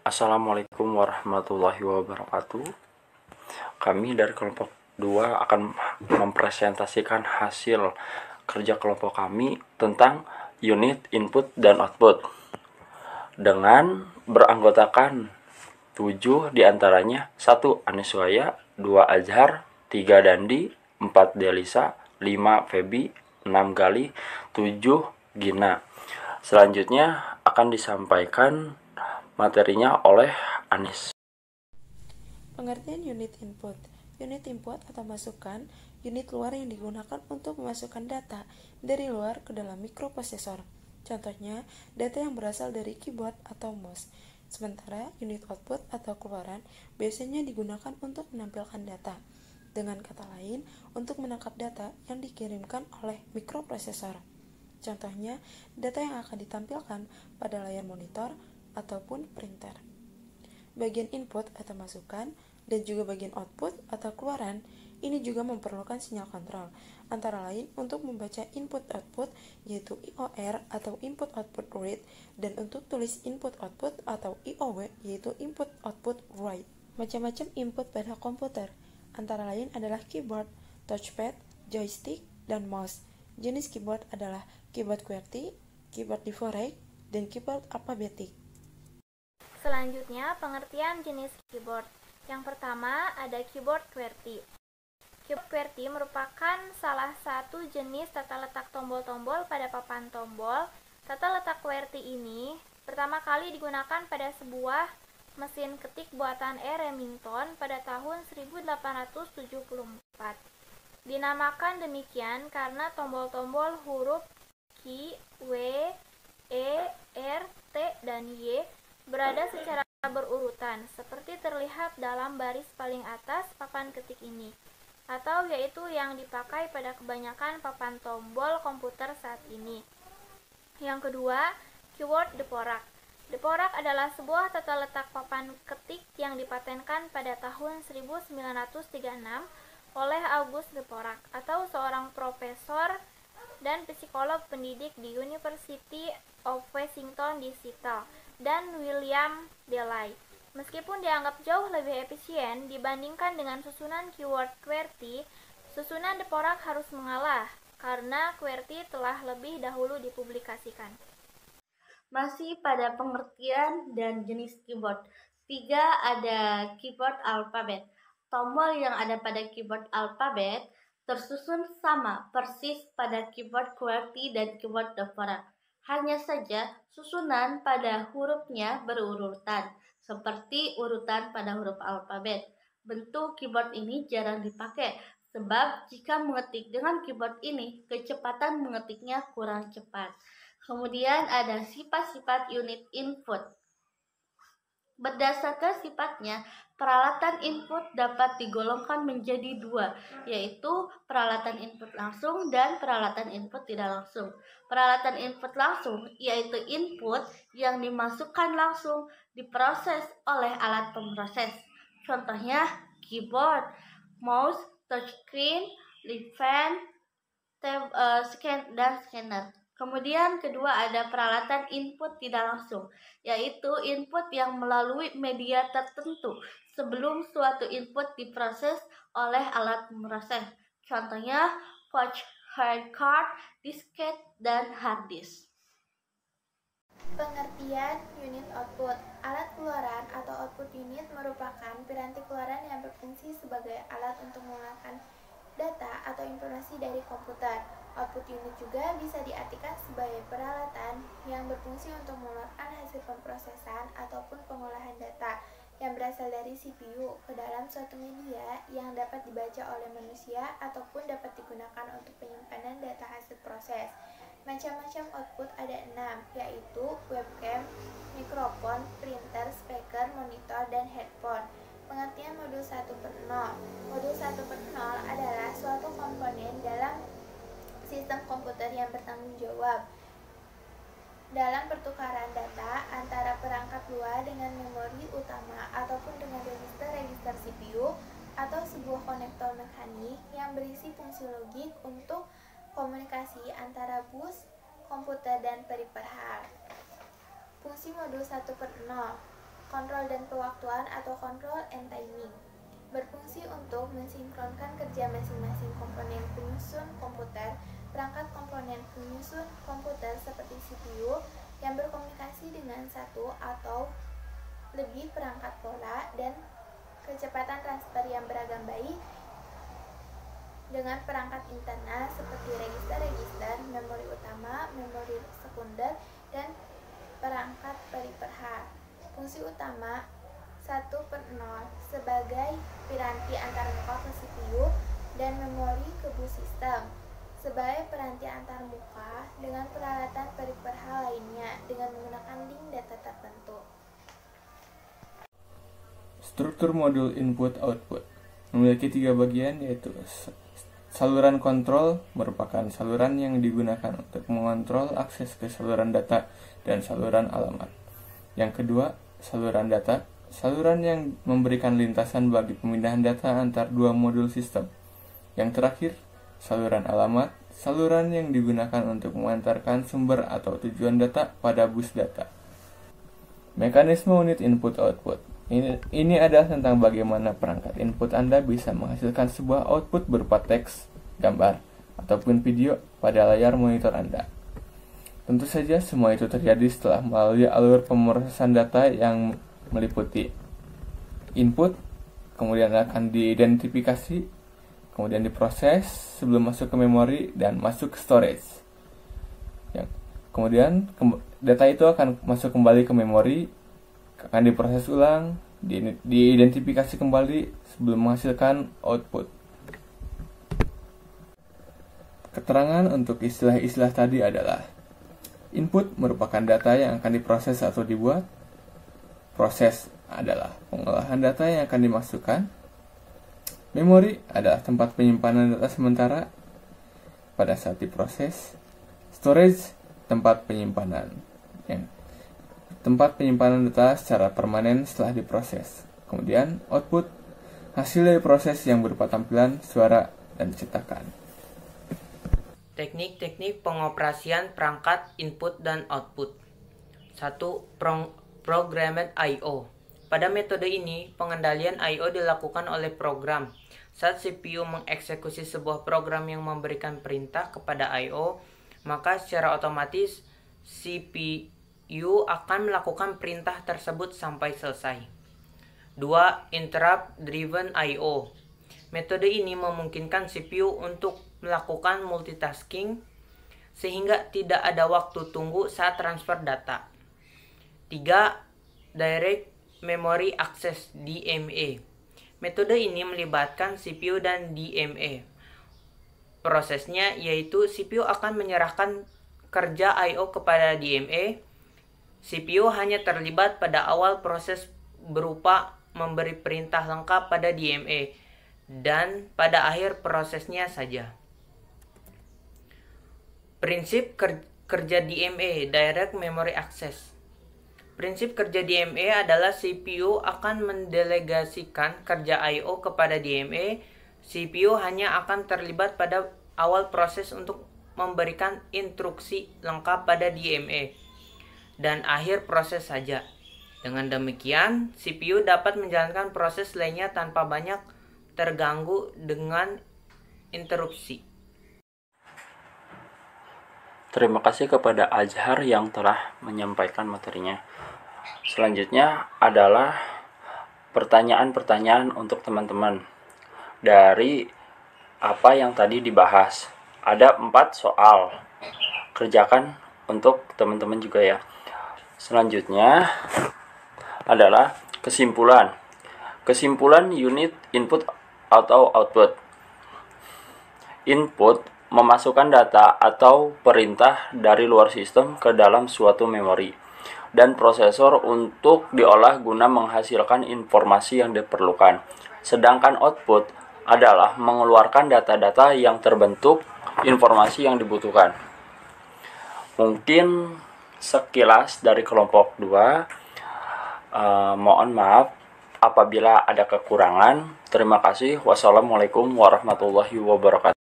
Assalamualaikum warahmatullahi wabarakatuh. Kami dari kelompok 2 akan mempresentasikan hasil kerja kelompok kami tentang unit input dan output dengan beranggotakan 7 diantaranya: 1 Aniswaya, 2 Azhar, 3 Dandi, 4 Delisa, 5 Febi, 6 Gali, 7 Gina. Selanjutnya akan disampaikan materinya oleh Anis. Pengertian unit input. Unit input atau masukan, unit luar yang digunakan untuk memasukkan data dari luar ke dalam mikroprosesor. Contohnya, data yang berasal dari keyboard atau mouse. Sementara unit output atau keluaran biasanya digunakan untuk menampilkan data. Dengan kata lain, untuk menangkap data yang dikirimkan oleh mikroprosesor. Contohnya, data yang akan ditampilkan pada layar monitor ataupun printer. Bagian input atau masukan dan juga bagian output atau keluaran ini juga memerlukan sinyal kontrol, antara lain untuk membaca input-output yaitu IOR atau input-output read, dan untuk tulis input-output atau IOW yaitu input-output write. Macam-macam input pada komputer, antara lain adalah keyboard, touchpad, joystick, dan mouse. Jenis keyboard adalah keyboard QWERTY, keyboard Dvorak, dan keyboard alfabetik. Selanjutnya, pengertian jenis keyboard. Yang pertama, ada keyboard QWERTY. Keyboard QWERTY merupakan salah satu jenis tata letak tombol-tombol pada papan tombol. Tata letak QWERTY ini pertama kali digunakan pada sebuah mesin ketik buatan E. Remington pada tahun 1874. Dinamakan demikian karena tombol-tombol huruf Q, W, E, R, T, dan Y berada secara berurutan, seperti terlihat dalam baris paling atas papan ketik ini, atau yaitu yang dipakai pada kebanyakan papan tombol komputer saat ini. Yang kedua, keyboard Dvorak. Dvorak adalah sebuah tata letak papan ketik yang dipatenkan pada tahun 1936 oleh August Dvorak, atau seorang profesor dan psikolog pendidik di University of Washington di Seattle, dan William Delay. Meskipun dianggap jauh lebih efisien dibandingkan dengan susunan keyboard QWERTY, susunan Dvorak harus mengalah karena QWERTY telah lebih dahulu dipublikasikan. Masih pada pengertian dan jenis keyboard. 3 ada keyboard alfabet. Tombol yang ada pada keyboard alfabet tersusun sama persis pada keyboard QWERTY dan keyboard Dvorak. Hanya saja susunan pada hurufnya berurutan, seperti urutan pada huruf alfabet. Bentuk keyboard ini jarang dipakai, sebab jika mengetik dengan keyboard ini, kecepatan mengetiknya kurang cepat. Kemudian ada sifat-sifat unit input. Berdasarkan sifatnya, peralatan input dapat digolongkan menjadi 2, yaitu peralatan input langsung dan peralatan input tidak langsung. Peralatan input langsung yaitu input yang dimasukkan langsung diproses oleh alat pemroses. Contohnya keyboard, mouse, touchscreen, lip pen, dan scanner. Kemudian kedua ada peralatan input tidak langsung, yaitu input yang melalui media tertentu sebelum suatu input diproses oleh alat pemroses. Contohnya flash card, disket, dan hard disk. Pengertian unit output. Alat keluaran atau output unit merupakan piranti keluaran yang berfungsi sebagai alat untuk mengeluarkan data atau informasi dari komputer. Output unit juga bisa diartikan sebagai peralatan yang berfungsi untuk mengeluarkan hasil pemrosesan ataupun pengolahan data yang berasal dari CPU ke dalam suatu media yang dapat dibaca oleh manusia ataupun dapat digunakan untuk penyimpanan data hasil proses. Macam-macam output ada 6, yaitu webcam, mikrofon, printer, speaker, monitor, dan headphone. Pengertian modul 1/0. Modul 1/0 adalah suatu komponen dalam sistem komputer yang bertanggung jawab dalam pertukaran data antara perangkat luar dengan memori utama ataupun dengan register CPU atau sebuah konektor mekanik yang berisi fungsi logik untuk komunikasi antara bus, komputer, dan peripheral. Fungsi modul 1/0. kontrol dan pewaktuan atau control and timing. Berfungsi untuk mensinkronkan kerja masing-masing komponen penyusun komputer, perangkat komponen penyusun komputer seperti CPU yang berkomunikasi dengan satu atau lebih perangkat pola dan kecepatan transfer yang beragam baik dengan perangkat internal seperti register-register, memori utama, memori sekunder, dan perangkat periferha. Fungsi utama 1/0 sebagai piranti antar muka ke CPU dan memori ke bus sistem sebagai piranti antar muka dengan peralatan periferha lainnya dengan menggunakan link data tertentu. Struktur modul input-output memiliki 3 bagian, yaitu saluran kontrol merupakan saluran yang digunakan untuk mengontrol akses ke saluran data dan saluran alamat. Yang kedua, saluran data, saluran yang memberikan lintasan bagi pemindahan data antar dua modul sistem. Yang terakhir, saluran alamat, saluran yang digunakan untuk mengantarkan sumber atau tujuan data pada bus data. Mekanisme unit input-output. Ini adalah tentang bagaimana perangkat input Anda bisa menghasilkan sebuah output berupa teks, gambar, ataupun video pada layar monitor Anda. Tentu saja semua itu terjadi setelah melalui alur pemrosesan data yang meliputi input, kemudian akan diidentifikasi, kemudian diproses sebelum masuk ke memori dan masuk ke storage. Kemudian data itu akan masuk kembali ke memori, akan diproses ulang, diidentifikasi kembali sebelum menghasilkan output. Keterangan untuk istilah-istilah tadi adalah: input merupakan data yang akan diproses atau dibuat. Proses adalah pengolahan data yang akan dimasukkan. Memori adalah tempat penyimpanan data sementara pada saat diproses. Storage, tempat penyimpanan data secara permanen setelah diproses. Kemudian output, hasil dari proses yang berupa tampilan, suara, dan cetakan. Teknik-teknik pengoperasian perangkat input dan output. 1. Programmed I/O. Pada metode ini, pengendalian I/O dilakukan oleh program. Saat CPU mengeksekusi sebuah program yang memberikan perintah kepada I/O, maka secara otomatis CPU akan melakukan perintah tersebut sampai selesai. 2. Interrupt Driven I/O. Metode ini memungkinkan CPU untuk melakukan multitasking sehingga tidak ada waktu tunggu saat transfer data. 3. Direct Memory Access DMA. Metode ini melibatkan CPU dan DMA. Prosesnya yaitu CPU akan menyerahkan kerja I/O kepada DMA. CPU hanya terlibat pada awal proses berupa memberi perintah lengkap pada DMA dan pada akhir prosesnya saja. Prinsip kerja DMA, Direct Memory Access. Prinsip kerja DMA adalah CPU akan mendelegasikan kerja I/O kepada DMA. CPU hanya akan terlibat pada awal proses untuk memberikan instruksi lengkap pada DMA dan akhir proses saja. Dengan demikian, CPU dapat menjalankan proses lainnya tanpa banyak terganggu dengan interupsi. Terima kasih kepada Azhar yang telah menyampaikan materinya. Selanjutnya adalah pertanyaan-pertanyaan untuk teman-teman dari apa yang tadi dibahas. Ada 4 soal. Kerjakan untuk teman-teman juga ya. Selanjutnya adalah kesimpulan. Kesimpulan unit input atau output. Input memasukkan data atau perintah dari luar sistem ke dalam suatu memori dan prosesor untuk diolah guna menghasilkan informasi yang diperlukan. Sedangkan output adalah mengeluarkan data-data yang terbentuk informasi yang dibutuhkan. Mungkin sekilas dari kelompok 2. Mohon maaf apabila ada kekurangan. Terima kasih. Wassalamualaikum warahmatullahi wabarakatuh.